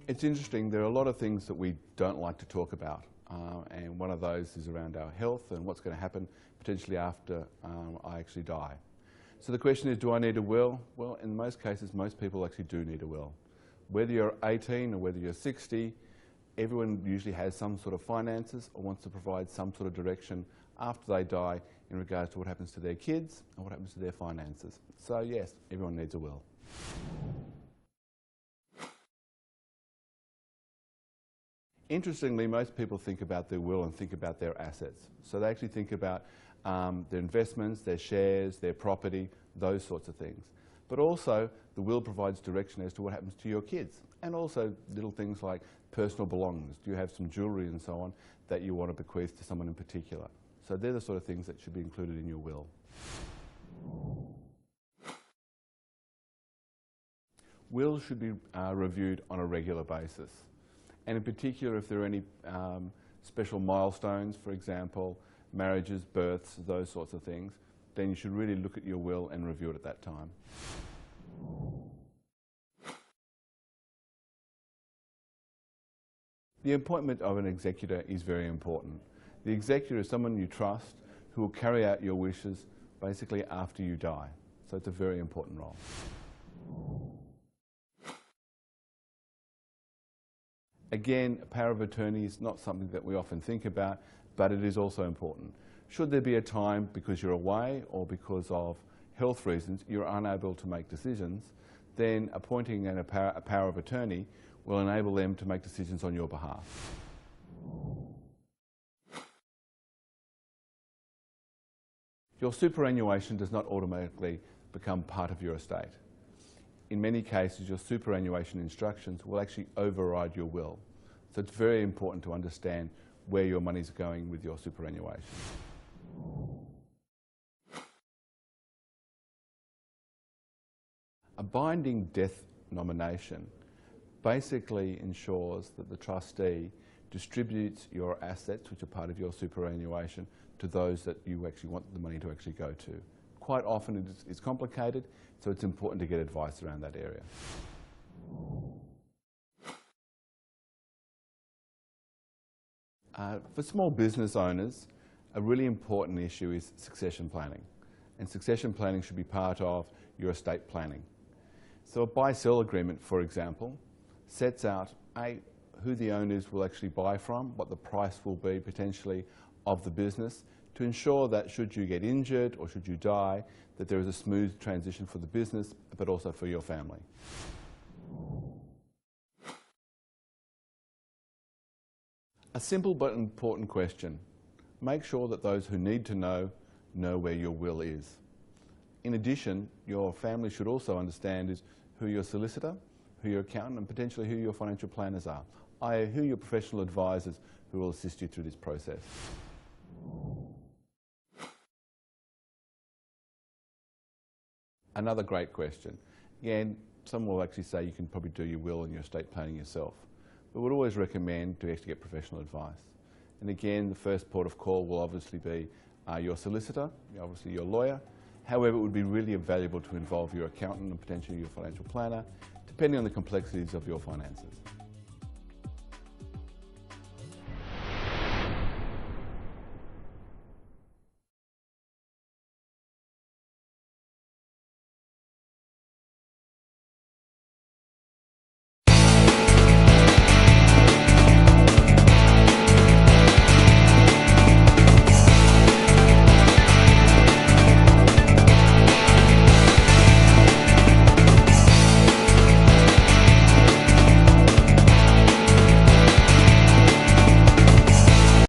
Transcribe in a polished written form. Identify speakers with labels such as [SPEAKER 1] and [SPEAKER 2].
[SPEAKER 1] It's interesting, there are a lot of things that we don't like to talk about, and one of those is around our health and what's going to happen potentially after I actually die. So the question is, do I need a will? Well, in most cases, most people actually do need a will. Whether you're 18 or whether you're 60, everyone usually has some sort of finances or wants to provide some sort of direction after they die in regards to what happens to their kids and what happens to their finances. So yes, everyone needs a will. Interestingly, most people think about their will and think about their assets. So they actually think about their investments, their shares, their property, those sorts of things. But also, the will provides direction as to what happens to your kids, and also little things like personal belongings. Do you have some jewellery and so on that you want to bequeath to someone in particular? So they're the sort of things that should be included in your will. Wills should be reviewed on a regular basis. And in particular, if there are any special milestones, for example, marriages, births, those sorts of things, then you should really look at your will and review it at that time. The appointment of an executor is very important. The executor is someone you trust who will carry out your wishes basically after you die. So it's a very important role. Again, a power of attorney is not something that we often think about, but it is also important. Should there be a time because you're away or because of health reasons you're unable to make decisions, then appointing a power of attorney will enable them to make decisions on your behalf. Your superannuation does not automatically become part of your estate. In many cases, your superannuation instructions will actually override your will. So it's very important to understand where your money's going with your superannuation. A binding death nomination basically ensures that the trustee distributes your assets, which are part of your superannuation, to those that you actually want the money to actually go to. Quite often it's complicated, so it's important to get advice around that area. For small business owners, a really important issue is succession planning. And succession planning should be part of your estate planning. So a buy-sell agreement, for example, sets out who the owners will actually buy from, what the price will be potentially of the business, to ensure that should you get injured or should you die, that there is a smooth transition for the business, but also for your family. A simple but important question. Make sure that those who need to know where your will is. In addition, your family should also understand who your solicitor, who your accountant, and potentially who your financial planners are, i.e. who your professional advisors who will assist you through this process. Another great question. Again, some will actually say you can probably do your will and your estate planning yourself. But we would always recommend to actually get professional advice. And again, the first port of call will obviously be your solicitor, obviously your lawyer. However, it would be really valuable to involve your accountant and potentially your financial planner, depending on the complexities of your finances.